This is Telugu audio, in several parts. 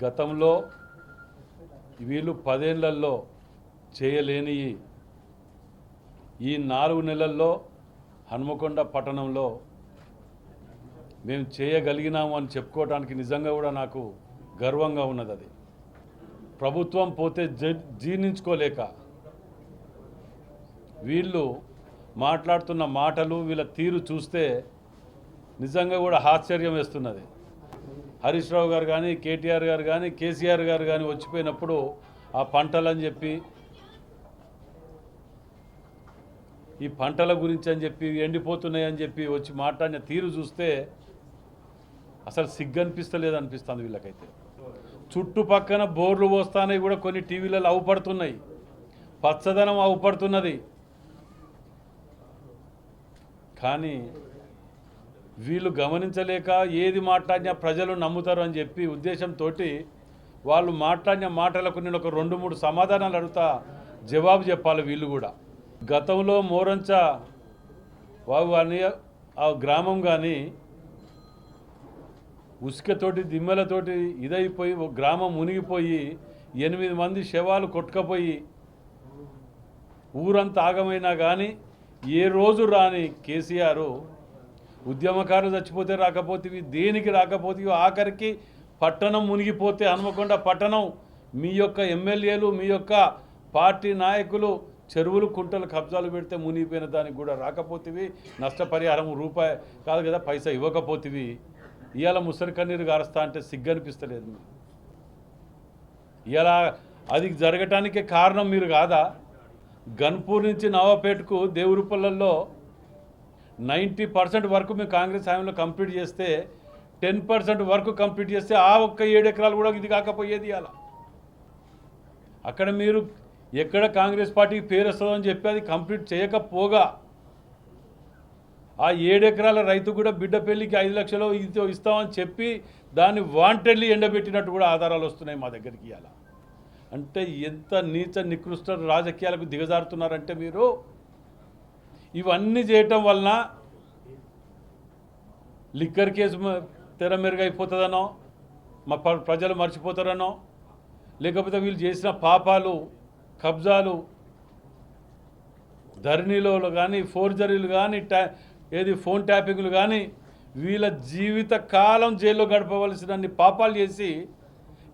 గతంలో వీళ్ళు 10 ఏళ్లలో చేయలేని ఈ 4 నెలల్లో హన్మకొండ పట్టణంలో మేము చేయగలిగినాము అని చెప్పుకోవడానికి నిజంగా కూడా నాకు గర్వంగా ఉన్నది. అది ప్రభుత్వం పోతే జీర్ణించుకోలేక వీళ్ళు మాట్లాడుతున్న మాటలు వీళ్ళ తీరు చూస్తే నిజంగా కూడా ఆశ్చర్యం వేస్తున్నది. హరీష్ రావు గారు కానీ, కేటీఆర్ గారు కానీ, కేసీఆర్ గారు కానీ వచ్చిపోయినప్పుడు ఆ పంటలని చెప్పి, ఈ పంటల గురించి అని చెప్పి, ఎండిపోతున్నాయని చెప్పి వచ్చి మాట్లాడిన తీరు చూస్తే అసలు సిగ్గనిపిస్తలేదు అనిపిస్తుంది వీళ్ళకైతే. చుట్టుపక్కన బోర్లు పోస్తానే కూడా కొన్ని టీవీలలో అవుపడుతున్నాయి, పచ్చదనం అవుపడుతున్నది. కానీ వీళ్ళు గమనించలేక ఏది మాట్లాడినా ప్రజలు నమ్ముతారు అని చెప్పి ఉద్దేశంతో వాళ్ళు మాట్లాడిన మాటలకు నేను ఒక 2-3 సమాధానాలు అడుగుతా, జవాబు చెప్పాలి వీళ్ళు కూడా. గతంలో మోరంచ వాగు అని ఆ గ్రామం కానీ ఉసుకతోటి దిమ్మెలతోటి ఇదైపోయి ఒక గ్రామం మునిగిపోయి 8 మంది శవాలు కొట్టుకపోయి ఊరంతా ఆగమైనా కానీ ఏ రోజు రాని కేసీఆర్ ఉద్యమకారులు చచ్చిపోతే రాకపోతేవి, దేనికి రాకపోతేవి, ఆఖరికి పట్టణం మునిగిపోతే హన్మకొండ పట్టణం మీ యొక్క ఎమ్మెల్యేలు, మీ యొక్క పార్టీ నాయకులు చెరువులు కుంటలు కబ్జాలు పెడితే మునిగిపోయిన దానికి కూడా రాకపోతేవి, నష్టపరిహారం రూపాయి కాదు కదా పైసా ఇవ్వకపోతేవి, ఇవాళ ముసరి కన్నీరు గారుస్తా అంటే సిగ్గనిపిస్తలేదు. ఇలా అది జరగటానికి కారణం మీరు కాదా? గన్పూర్ నుంచి నవాపేటకు దేవురుపల్లల్లో 90% వరకు మేము కాంగ్రెస్ హయాంలో కంప్లీట్ చేస్తే 10% వరకు కంప్లీట్ చేస్తే ఆ ఒక్క 7 ఎకరాలు కూడా ఇది కాకపోయేది. అలా అక్కడ మీరు ఎక్కడ కాంగ్రెస్ పార్టీకి పేరు వస్తుందని చెప్పి అది కంప్లీట్ చేయకపోగా ఆ 7 ఎకరాల రైతు కూడా బిడ్డ పెళ్లికి 5 లక్షలు ఇస్తామని చెప్పి దాన్ని వాంటెడ్లీ ఎండబెట్టినట్టు కూడా ఆధారాలు వస్తున్నాయి మా దగ్గరికి. అలా అంటే ఎంత నీచ నికృష్ట రాజకీయాలకు దిగజారుతున్నారంటే మీరు. ఇవన్నీ చేయటం వలన లిక్కర్ కేసు తెర మెరుగైపోతుందనో, మా ప్రజలు మర్చిపోతారనో, లేకపోతే వీళ్ళు చేసిన పాపాలు, కబ్జాలు, ధరణిలో కానీ, ఫోర్జరీలు కానీ, ఫోన్ ట్యాపింగ్లు కానీ, వీళ్ళ జీవిత కాలం జైల్లో గడపవలసినన్ని పాపాలు చేసి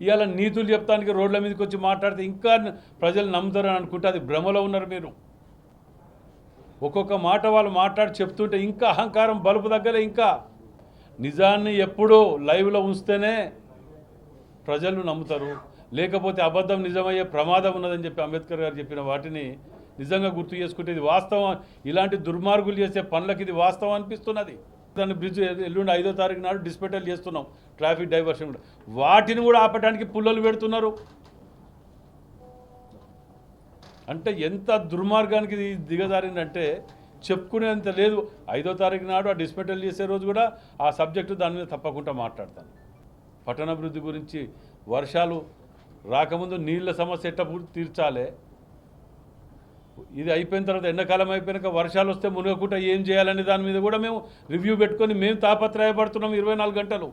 ఇవాళ నీతులు చెప్తానికి రోడ్ల మీదకి వచ్చి మాట్లాడితే ఇంకా ప్రజలు నమ్ముతారని అనుకుంటే అది భ్రమలో ఉన్నారు మీరు. ఒక్కొక్క మాట వాళ్ళు మాట్లాడి చెప్తుంటే ఇంకా అహంకారం బలుపు దగ్గరే. ఇంకా నిజాన్ని ఎప్పుడూ లైవ్లో ఉంచితేనే ప్రజలు నమ్ముతారు, లేకపోతే అబద్ధం నిజమయ్యే ప్రమాదం ఉన్నదని చెప్పి అంబేద్కర్ గారు చెప్పిన వాటిని నిజంగా గుర్తు చేసుకుంటే ఇది వాస్తవం. ఇలాంటి దుర్మార్గులు చేసే పనులకి ఇది వాస్తవం అనిపిస్తున్నది. దాన్ని బ్రిడ్జ్ ఎల్లుండి 5వ తారీఖు నాడు డిస్పెటల్ చేస్తున్నాం, ట్రాఫిక్ డైవర్షన్ కూడా. వాటిని కూడా ఆపడానికి పుల్లలు పెడుతున్నారు. అంటే ఎంత దుర్మార్గానికి దిగజారిందంటే చెప్పుకునేంత లేదు. 5వ తారీఖు నాడు ఆ డిస్పెటల్ చేసే రోజు కూడా ఆ సబ్జెక్టు దాని మీద తప్పకుండా మాట్లాడతాను. పట్టణాభివృద్ధి గురించి వర్షాలు రాకముందు నీళ్ళ సమస్య ఎట్లా తీర్చాలి, ఇది అయిపోయిన తర్వాత ఎండాకాలం అయిపోయాక వర్షాలు వస్తే మునగకుండా ఏం చేయాలనే దాని మీద కూడా మేము రివ్యూ పెట్టుకొని మేము తాపత్రయపడుతున్నాం. 24 గంటలు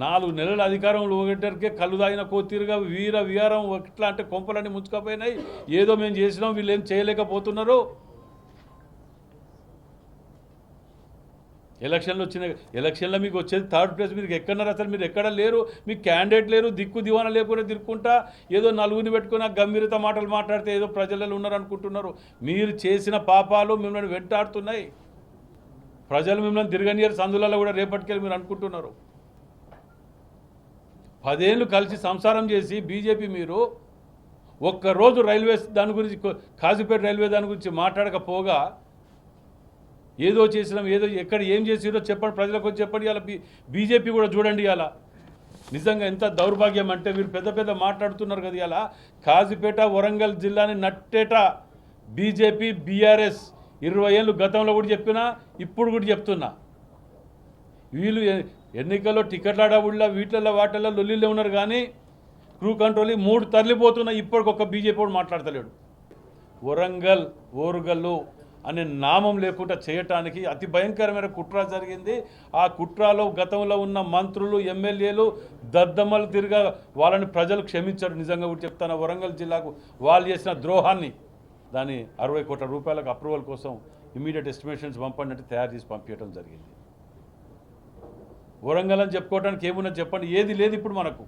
4 నెలల అధికారంలో ఒకటికే కళ్ళు దాగిన కోతీరుగా వీర విహారం ఎట్లా అంటే కొంపలన్నీ ముంచుకపోయినాయి. ఏదో మేము చేసినాం, వీళ్ళు ఏం చేయలేకపోతున్నారు. ఎలక్షన్లు వచ్చినాయి, ఎలక్షన్లో మీకు వచ్చేది 3rd ప్లేస్. మీరు ఎక్కడన్నారు? అసలు మీరు ఎక్కడ లేరు, మీకు క్యాండిడేట్ లేరు, దిక్కు దివానా లేకుండా తిరుక్కుంటా ఏదో నలుగురిని పెట్టుకుని గంభీరత మాటలు మాట్లాడితే ఏదో ప్రజలలో ఉన్నారనుకుంటున్నారు. మీరు చేసిన పాపాలు మిమ్మల్ని వెంటాడుతున్నాయి. ప్రజలు మిమ్మల్ని తిరగనియరు సందులలో కూడా రేపటికెళ్ళి మీరు అనుకుంటున్నారు. 10 ఏళ్ళు కలిసి సంసారం చేసి బీజేపీ మీరు ఒక్కరోజు రైల్వే దాని గురించి, కాజీపేట రైల్వే దాని గురించి మాట్లాడకపోగా ఏదో చేసినాం, ఏదో ఎక్కడ ఏం చేసిరో చెప్పండి, ప్రజలకు వచ్చి చెప్పండి. ఇలా బీజేపీ కూడా చూడండి. ఇలా నిజంగా ఎంత దౌర్భాగ్యం అంటే మీరు పెద్ద పెద్ద మాట్లాడుతున్నారు కదా. ఇలా కాజీపేట వరంగల్ జిల్లాని నట్టేట బీజేపీ బీఆర్ఎస్ 20 ఏళ్ళు గతంలో కూడా చెప్పినా ఇప్పుడు కూడా చెప్తున్నా. వీళ్ళు ఎన్నికల్లో టికెట్లాడవుళ్ళ వీటిల్లో వాటిల్లో లొల్లిలో ఉన్నారు. కానీ క్రూ కంట్రోల్ 3 తరలిపోతున్నా ఇప్పటికొక బీజేపీ కూడా మాట్లాడతలేడు. వరంగల్, ఓరుగల్లు అనే నామం లేకుండా చేయటానికి అతి భయంకరమైన కుట్ర జరిగింది. ఆ కుట్రలో గతంలో ఉన్న మంత్రులు, ఎమ్మెల్యేలు దద్దమ్మలు తిరిగా వాళ్ళని ప్రజలు క్షమించారు. నిజంగా కూడా చెప్తాను, వరంగల్ జిల్లాకు వాళ్ళు చేసిన ద్రోహాన్ని దాని 60 కోట్ల రూపాయలకు అప్రూవల్ కోసం ఇమీడియట్ ఎస్టిమేషన్స్ పంపండి అంటే తయారు చేసి పంపించడం జరిగింది. వరంగల్ అని చెప్పుకోవడానికి ఏమున్నది చెప్పండి, ఏది లేదు ఇప్పుడు మనకు.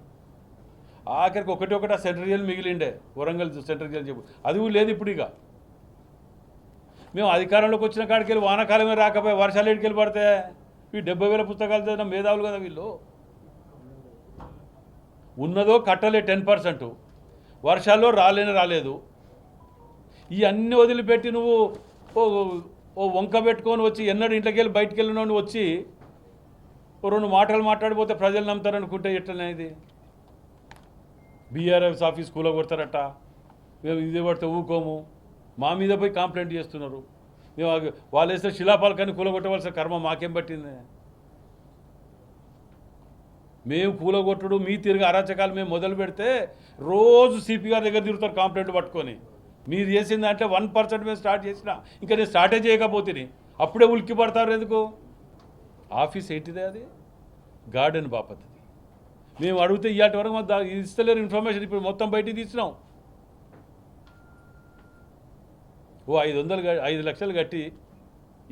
ఆఖరికి ఒకటి ఆ సెంట్రల్ జైలు మిగిలిండే, వరంగల్ సెంట్రల్ జైలు చెప్పు, అది కూడా లేదు ఇప్పుడు. ఇక మేము అధికారంలోకి వచ్చిన కాడికి వెళ్ళి వానాకాలమే రాకపోయి వర్షాలు ఏడికి వెళ్ళి పడితే ఈ 70,000 పుస్తకాలు చదివిన మేధావులు కదా వీళ్ళు. ఉన్నదో కట్టలే 10%, వర్షాల్లో రాలేదు. ఈ అన్ని వదిలిపెట్టి నువ్వు ఓ వంక పెట్టుకొని వచ్చి ఎన్నడూ ఇంట్లోకి వెళ్ళి బయటికి వెళ్ళినోని వచ్చి 2 మాటలు మాట్లాడిపోతే ప్రజలు నమ్ముతారనుకుంటే ఎట్లనే ఇది? బీఆర్ఎస్ ఆఫీస్ కూలగొడతారట, మేము ఇది పడితే ఊకోము, మా మీద పోయి కంప్లైంట్ చేస్తున్నారు. మేము వాళ్ళు వేస్తే శిలాపాలకాన్ని కూలగొట్టవలసిన కర్మ మాకేం పట్టింది? మేము కూలగొట్టడు మీ తిరిగి అరాచకాలు మేము మొదలు పెడితే రోజు సిపి గారి దగ్గర తిరుగుతారు కంప్లైంట్ పట్టుకొని. మీరు చేసిన దాంట్లో 1% మేము స్టార్ట్ చేసినా, ఇంకా నేను స్టార్టే చేయకపోతే అప్పుడే ఉలిక్కి పడతారు. ఎందుకు? ఆఫీస్ ఏంటిదే అది? గార్డెన్ బాపతిది. మేము అడిగితే ఇవాటి వరకు మాకు ఇస్తలేరు ఇన్ఫర్మేషన్. ఇప్పుడు మొత్తం బయటికి తీసినాం. ఓ 5 లక్షలు కట్టి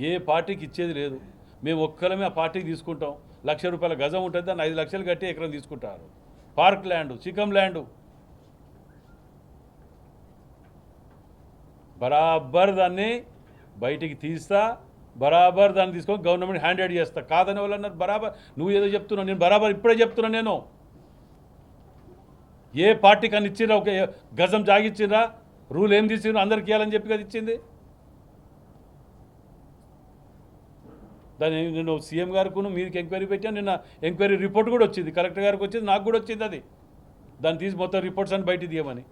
ఏ పార్టీకి ఇచ్చేది లేదు. మేము ఒక్కరమే ఆ పార్టీకి తీసుకుంటాం. ₹1,00,000 గజం ఉంటుంది, దాన్ని 5 లక్షలు కట్టి ఎకరం తీసుకుంటారు. పార్క్ ల్యాండ్, చికం ల్యాండు బరాబర్ దాన్ని బయటికి తీస్తా, బరాబర్ దాన్ని తీసుకొని గవర్నమెంట్ హ్యాండ్ చేస్తా. కాదని వాళ్ళు అన్నారు. బరాబర్ నువ్వు ఏదో చెప్తున్నావు, నేను బరాబర్ ఇప్పుడే చెప్తున్నా. నేను ఏ పార్టీకి అని ఇచ్చిరా? ఒక గజం జాగిచ్చిరా? రూల్ ఏం తీసిరా? అందరికి ఇవ్వాలని చెప్పి కదా ఇచ్చింది. దాన్ని నేను సీఎం గారికి మీకు ఎంక్వైరీ పెట్టాను. నిన్న ఎంక్వైరీ రిపోర్ట్ కూడా వచ్చింది, కలెక్టర్ గారికి వచ్చింది, నాకు కూడా వచ్చింది. అది దాన్ని తీసి మొత్తం రిపోర్ట్స్ అని బయట తీయమని.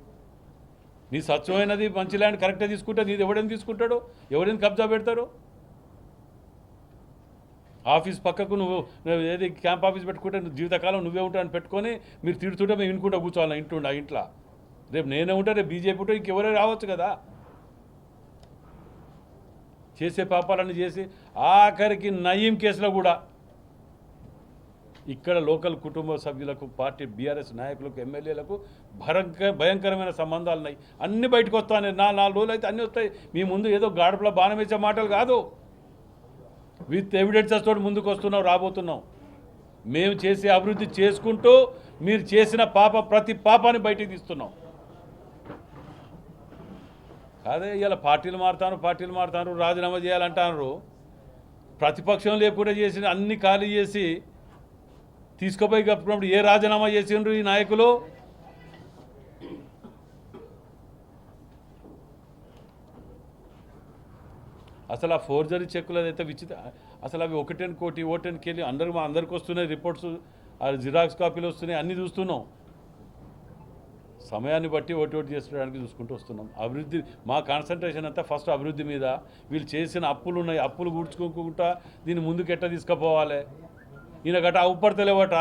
నీ స్వచ్ఛమైనది మంచి ల్యాండ్ కరెక్ట్గా తీసుకుంటే నీది ఎవడైనా తీసుకుంటాడు, ఎవరైనా కబ్జా పెడతారు. ఆఫీస్ పక్కకు నువ్వు ఏది క్యాంప్ ఆఫీస్ పెట్టుకుంటే జీవితకాలం నువ్వే ఉంటావని పెట్టుకొని మీరు తిడుతుంటే మేము వినుకుంటా కూర్చోవాలి ఇంట్లో. రేపు నేనే ఉంటా, రేపు బీజేపీ ఉంటే ఇంకెవరే రావచ్చు కదా. చేసే పాపాలన్నీ చేసి ఆఖరికి నయీం కేసులో కూడా ఇక్కడ లోకల్ కుటుంబ సభ్యులకు, పార్టీ బీఆర్ఎస్ నాయకులకు, ఎమ్మెల్యేలకు భయంకరమైన సంబంధాలు ఉన్నాయి. అన్నీ బయటకు వస్తాయి. 4 రోజులు అయితే అన్నీ వస్తాయి. మీ ముందు ఏదో గాడపలో బాణం వేసే మాటలు కాదు, విత్ ఎవిడెన్సెస్ తోటి ముందుకు వస్తున్నాం, రాబోతున్నాం. మేము చేసే అభివృద్ధి చేసుకుంటూ మీరు చేసిన ప్రతి పాపాన్ని బయటికి తీస్తున్నాం. అదే ఇలా పార్టీలు మారుతారు, రాజీనామా చేయాలంటారు. ప్రతిపక్షం లేకుండా చేసిన అన్ని ఖాళీ చేసి తీసుకుపోయి కప్పుకున్నప్పుడు ఏ రాజీనామా చేసిండ్రు ఈ నాయకులు? అసలు ఆ ఫోర్జరీ చెక్కులు అదైతే అసలు అవి 1 కోటి ఓటెన్కి వెళ్ళి అందరికి వస్తున్నాయి రిపోర్ట్స్, జిరాక్స్ కాపీలు వస్తున్నాయి, అన్నీ చూస్తున్నాం. సమయాన్ని బట్టి ఓటు చేసుకోవడానికి చూసుకుంటూ వస్తున్నాం. అభివృద్ధి మా కాన్సన్ట్రేషన్ అంతా ఫస్ట్ అభివృద్ధి మీద. వీళ్ళు చేసిన అప్పులు ఉన్నాయి, అప్పులు కూర్చుకుంటా దీన్ని ముందుకు ఎట్లా తీసుకుపోవాలి. ఈయన గట్ట అవుపడతలేవట.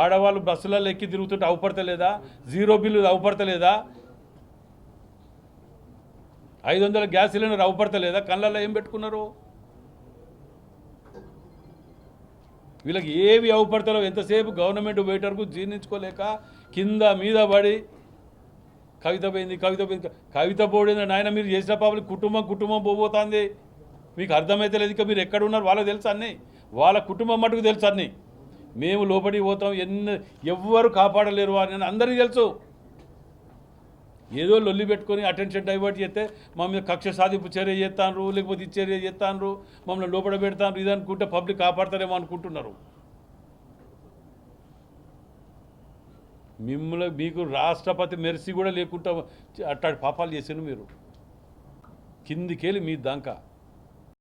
ఆడవాళ్ళు బస్సులలో ఎక్కి తిరుగుతుంటే అవుపడతలేదా? 0 బిల్లు అవుపడతలేదా? 500 గ్యాస్ సిలిండర్ అవుపడతలేదా? కళ్ళల్లో ఏం పెట్టుకున్నారు? వీళ్ళకి ఏవి అవుపడతలేవు. ఎంతసేపు గవర్నమెంట్ వెయిటర్కు జీర్ణించుకోలేక కింద మీద పడి కవిత పోయింది. కవిత పోయింది నాయన. మీరు చేసిన పాపలు కుటుంబం పోబోతుంది. మీకు అర్థమైతే లేదు. ఇక మీరు ఎక్కడున్నారు వాళ్ళకి తెలుసు అన్నీ, వాళ్ళ కుటుంబం మటుకు తెలుసు అన్నీ. మేము లోపలికి పోతాం, ఎవ్వరు కాపాడలేరు అని అందరికీ తెలుసు. ఏదో లొల్లి పెట్టుకొని అటెన్షన్ డైవర్ట్ చేస్తే మా మీద కక్ష సాధింపు చర్య చేస్తాను, లేకపోతే ఈ చర్య చేస్తాను, మమ్మల్ని లోపల పెడతాను, ఇది అనుకుంటే పబ్లిక్ కాపాడతారేమో అనుకుంటున్నారు. మీకు రాష్ట్రపతి మెర్సీ కూడా లేకుండా అట్టాడి పాపాలు చేసాను మీరు. కిందికెళ్ళి మీ దాకా